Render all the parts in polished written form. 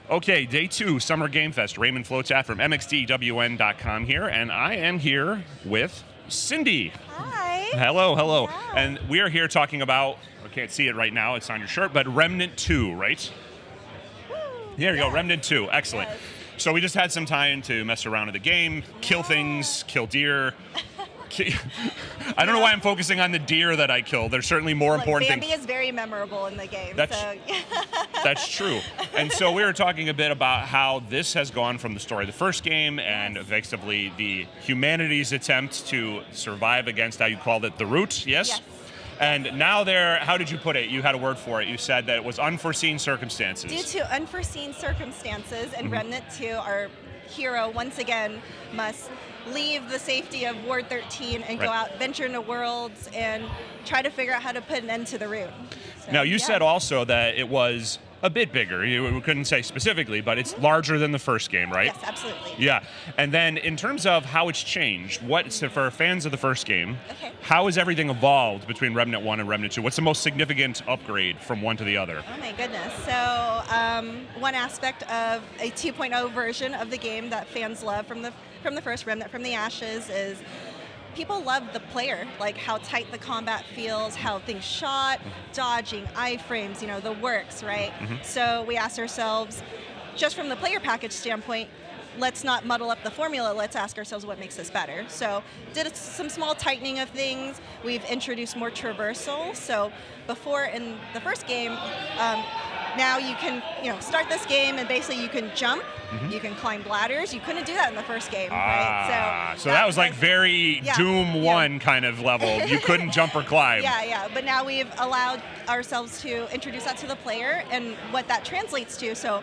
Okay, day 2, Summer Game Fest. Raymond Flotat from mxdwn.com here, and I am here with Cindy. Hi. Hello. Yeah. And we are here talking about, I can't see it right now, it's on your shirt, but Remnant 2, right? Woo. Here we go, Remnant 2, excellent. Yes. So we just had some time to mess around in the game, kill things, kill deer. I don't know why I'm focusing on the deer that I killed. There's certainly more important Bambi things. is very memorable in the game. That's true. And so we were talking a bit about how this has gone from the story of the first game and effectively the humanity's attempt to survive against, how you called it, the root, yes? And now how did you put it? You had a word for it. You said that it was unforeseen circumstances. Due to unforeseen circumstances, in Remnant 2, our hero once again must leave the safety of Ward 13 and go out, venture into worlds, and try to figure out how to put an end to the root. So, now, you said also that it was a bit bigger. You couldn't say specifically, but it's larger than the first game, right? Yes, absolutely. Yeah. And then in terms of how it's changed, for fans of the first game, how has everything evolved between Remnant 1 and Remnant 2? What's the most significant upgrade from one to the other? Oh my goodness. So one aspect of a 2.0 version of the game that fans love from the first Remnant from the Ashes is people love the player, like how tight the combat feels, how things shot, dodging, iframes, the works, right? So we asked ourselves, just from the player package standpoint, let's not muddle up the formula, let's ask ourselves what makes this better. So did some small tightening of things. We've introduced more traversal. So before in the first game, now you can start this game and basically you can jump, you can climb ladders. You couldn't do that in the first game, right? So that was like very Doom 1 kind of level. You couldn't jump or climb. Yeah. But now we've allowed ourselves to introduce that to the player and what that translates to. So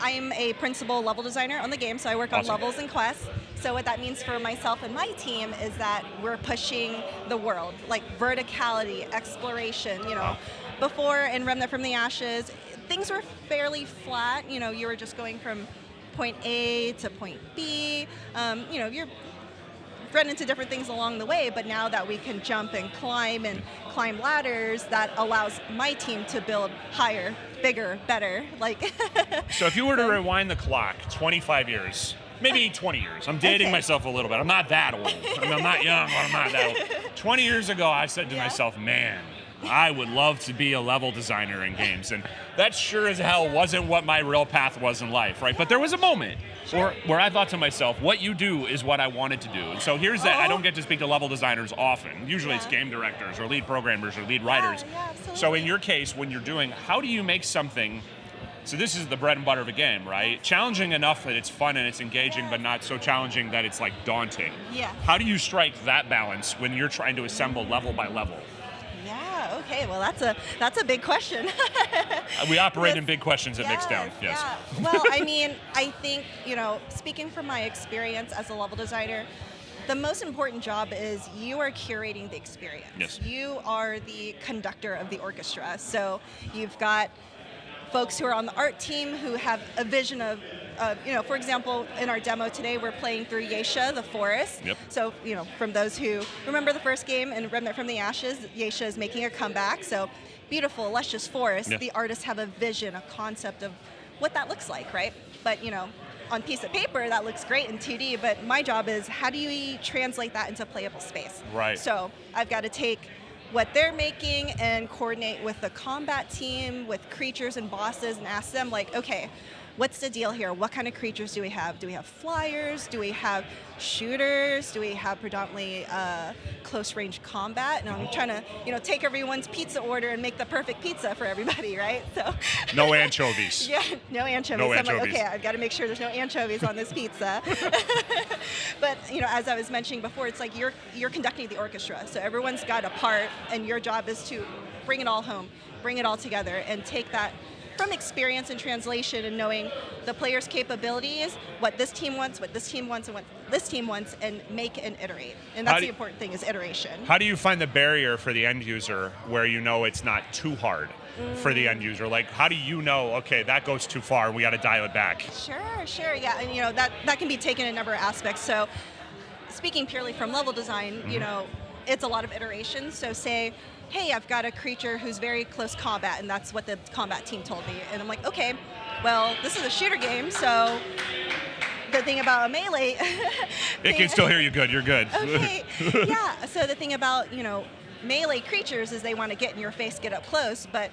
I am a principal level designer on the game, so I work on levels and quests. So what that means for myself and my team is that we're pushing the world, like verticality, exploration, Before in Remnant from the Ashes, things were fairly flat. You were just going from point A to point B. You're run into different things along the way, but now that we can jump and climb ladders, that allows my team to build higher, bigger, better. So if you were to rewind the clock 25 years, maybe 20 years. I'm dating myself a little bit. I'm not that old. I'm not young, but I'm not that old. 20 years ago, I said to myself, man, I would love to be a level designer in games. And that sure as hell wasn't what my real path was in life, right? But there was a moment where I thought to myself, what you do is what I wanted to do. And so here's that. I don't get to speak to level designers often. Usually it's game directors or lead programmers or lead writers. So in your case, when you're doing, how do you make something, so this is the bread and butter of a game, right? Challenging enough that it's fun and it's engaging, but not so challenging that it's like daunting. How do you strike that balance when you're trying to assemble level by level? Yeah, okay, well that's a big question. We operate in big questions at mxdwn, yes. Yeah. Well, I think, speaking from my experience as a level designer, the most important job is you are curating the experience. Yes. You are the conductor of the orchestra. So you've got folks who are on the art team who have a vision of, for example, in our demo today, we're playing through Yeisha, the forest. So, from those who remember the first game in Remnant from the Ashes, Yeisha is making a comeback. So, beautiful, luscious forest. The artists have a vision, a concept of what that looks like, right? But, on piece of paper, that looks great in 2D, but my job is how do you translate that into playable space? Right. So, I've got to take what they're making and coordinate with the combat team, with creatures and bosses, and ask them, okay, what's the deal here? What kind of creatures do we have? Do we have flyers? Do we have shooters? Do we have predominantly close-range combat? And I'm trying to, take everyone's pizza order and make the perfect pizza for everybody, right? So no anchovies. No anchovies. No I'm anchovies. okay, I've got to make sure there's no anchovies on this pizza. But, as I was mentioning before, it's like you're conducting the orchestra. So everyone's got a part, and your job is to bring it all home, bring it all together, and take that from experience and translation and knowing the player's capabilities, what this team wants, what this team wants, and what this team wants, and make and iterate. And that's the important thing, is iteration. How do you find the barrier for the end user where it's not too hard for the end user? Like, how do you know, okay, that goes too far, we got to dial it back? Sure, yeah. And, that can be taken in a number of aspects. So speaking purely from level design, it's a lot of iterations. So say hey, I've got a creature who's very close combat, and that's what the combat team told me. And I'm like, okay, well, this is a shooter game, so the thing about a melee... It can still hear you good. You're good. Okay, yeah. So the thing about, melee creatures is they want to get in your face, get up close, but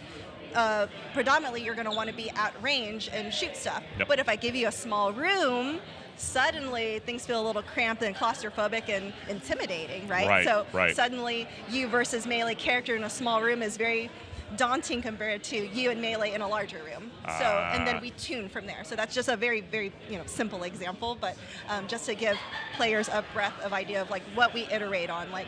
predominantly you're going to want to be at range and shoot stuff. Yep. But if I give you a small room, suddenly things feel a little cramped and claustrophobic and intimidating, right? So suddenly you versus melee character in a small room is very daunting compared to you and melee in a larger room. So, and then we tune from there. So that's just a very, very simple example, but just to give players a breadth of idea of like what we iterate on. Like,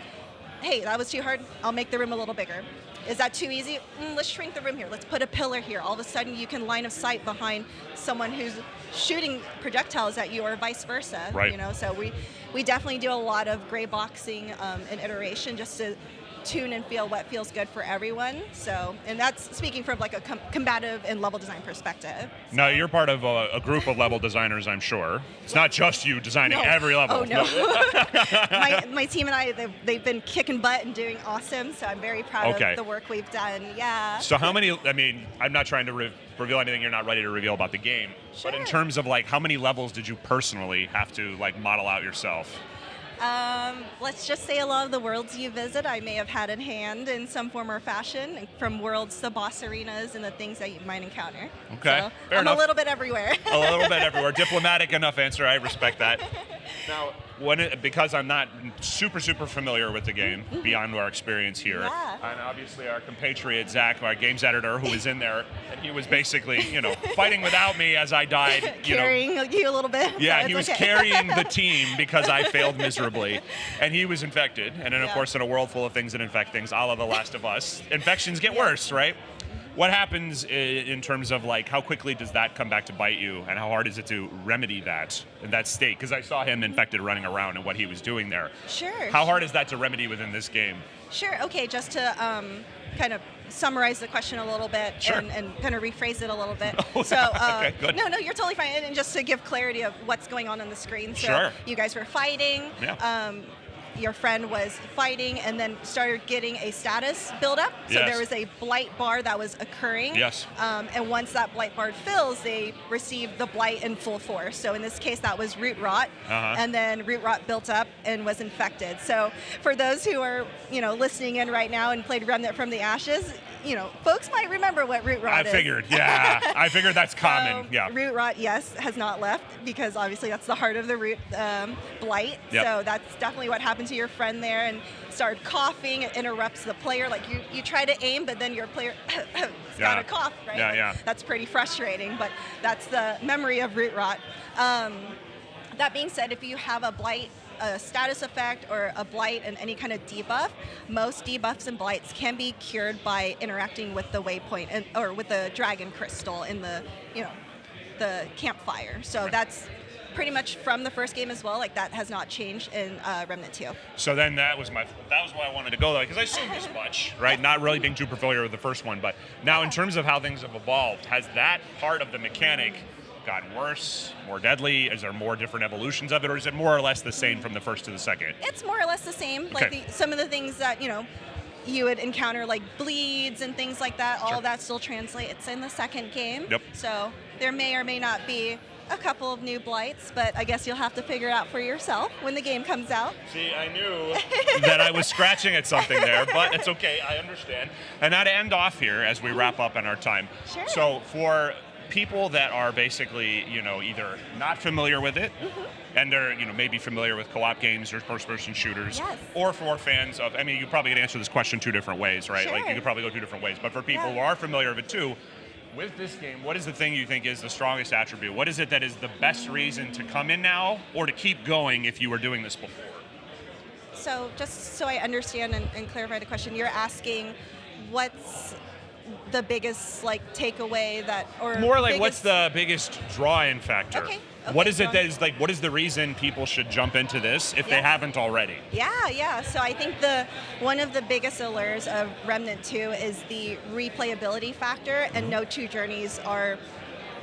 hey, that was too hard. I'll make the room a little bigger. Is that too easy? Let's shrink the room here. Let's put a pillar here. All of a sudden, you can line of sight behind someone who's shooting projectiles at you, or vice versa. Right. So we definitely do a lot of gray boxing and iteration just to tune and feel what feels good for everyone. So, and that's speaking from like a combative and level design perspective. So. Now, you're part of a group of level designers, I'm sure. It's not just you designing every level. Oh, no. my team and I, they've been kicking butt and doing awesome, so I'm very proud of the work we've done. Yeah. So how many, I'm not trying to reveal anything you're not ready to reveal about the game, Sure. but in terms of like how many levels did you personally have to like model out yourself? Let's just say a lot of the worlds you visit, I may have had in hand in some form or fashion, from worlds to boss arenas and the things that you might encounter. Okay, so fair I'm enough. a little bit everywhere. A little bit everywhere. Diplomatic enough answer. I respect that. Now, because I'm not super familiar with the game beyond our experience here, and obviously our compatriot Zach, our games editor, who was in there, and he was basically, fighting without me as I died. Carrying you a little bit. Yeah, so he was okay. carrying the team because I failed miserably, and he was infected. And then, of course, in a world full of things that infect things, a la The Last of Us, infections get worse, right? What happens in terms of like how quickly does that come back to bite you, and how hard is it to remedy that in that state? Because I saw him infected running around and what he was doing there. Sure. How hard is that to remedy within this game? Sure. Okay, just to kind of summarize the question a little bit and kind of rephrase it a little bit. Okay, good. No, you're totally fine. And just to give clarity of what's going on the screen. So you guys were fighting. Yeah. Your friend was fighting and then started getting a status build up. So there was a blight bar that was occurring. Yes. And once that blight bar fills, they receive the blight in full force. So in this case, that was root rot. And then root rot built up and was infected. So for those who are, listening in right now and played Remnant from the Ashes, folks might remember what root rot is. I figured, I figured that's common. Root rot, yes, has not left because obviously that's the heart of the root blight. Yep. So that's definitely what happened to your friend there, and started coughing. It interrupts the player. Like you try to aim, but then your player got a cough, right? Yeah. That's pretty frustrating, but that's the memory of root rot. That being said, if you have a blight, a status effect, or a blight and any kind of debuff, most debuffs and blights can be cured by interacting with the waypoint or with the dragon crystal in the the campfire. So that's pretty much from the first game as well. Like that has not changed in Remnant 2. So then that was why I wanted to go there, because I assumed as much, right? Not really being too familiar with the first one, but now in terms of how things have evolved, has that part of the mechanic gotten worse, more deadly? Is there more different evolutions of it, or is it more or less the same from the first to the second? It's more or less the same. Okay. Like some of the things that you would encounter, like bleeds and things like that, all of that still translates in the second game. Yep. So there may or may not be a couple of new blights, but I guess you'll have to figure it out for yourself when the game comes out. See, I knew that I was scratching at something there, but it's okay, I understand. And now to end off here as we wrap up in our time. Sure. So for people that are basically, either not familiar with it, and they're, maybe familiar with co-op games or first-person shooters, or for fans of, you probably could answer this question two different ways, right? Sure. Like you could probably go two different ways. But for people who are familiar with it too, with this game, what is the thing you think is the strongest attribute? What is it that is the best reason to come in now or to keep going if you were doing this before? So just so I understand and clarify the question, you're asking what's the biggest takeaway or more like what's the biggest draw-in factor? Okay, what is it that is what is the reason people should jump into this if they haven't already? Yeah. So I think one of the biggest allures of Remnant 2 is the replayability factor, and no two journeys are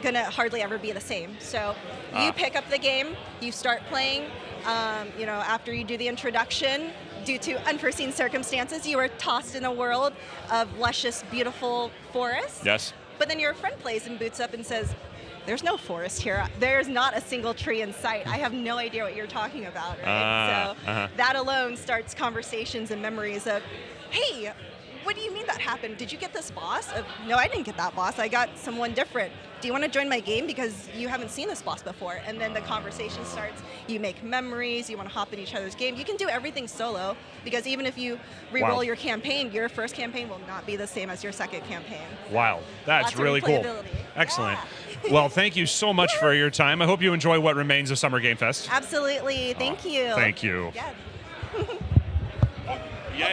gonna hardly ever be the same. So you pick up the game, you start playing, after you do the introduction, due to unforeseen circumstances, you were tossed in a world of luscious, beautiful forest. Yes. But then your friend plays and boots up and says, there's no forest here. There's not a single tree in sight. I have no idea what you're talking about, right? So that alone starts conversations and memories of, hey, what do you mean that happened? Did you get this boss? No, I didn't get that boss. I got someone different. Do you want to join my game because you haven't seen this boss before? And then the conversation starts. You make memories. You want to hop in each other's game. You can do everything solo because even if you re-roll your campaign, your first campaign will not be the same as your second campaign. Wow, that's really cool. Excellent. Yeah. Well, thank you so much for your time. I hope you enjoy what remains of Summer Game Fest. Absolutely. Thank you. Thank you. Yeah.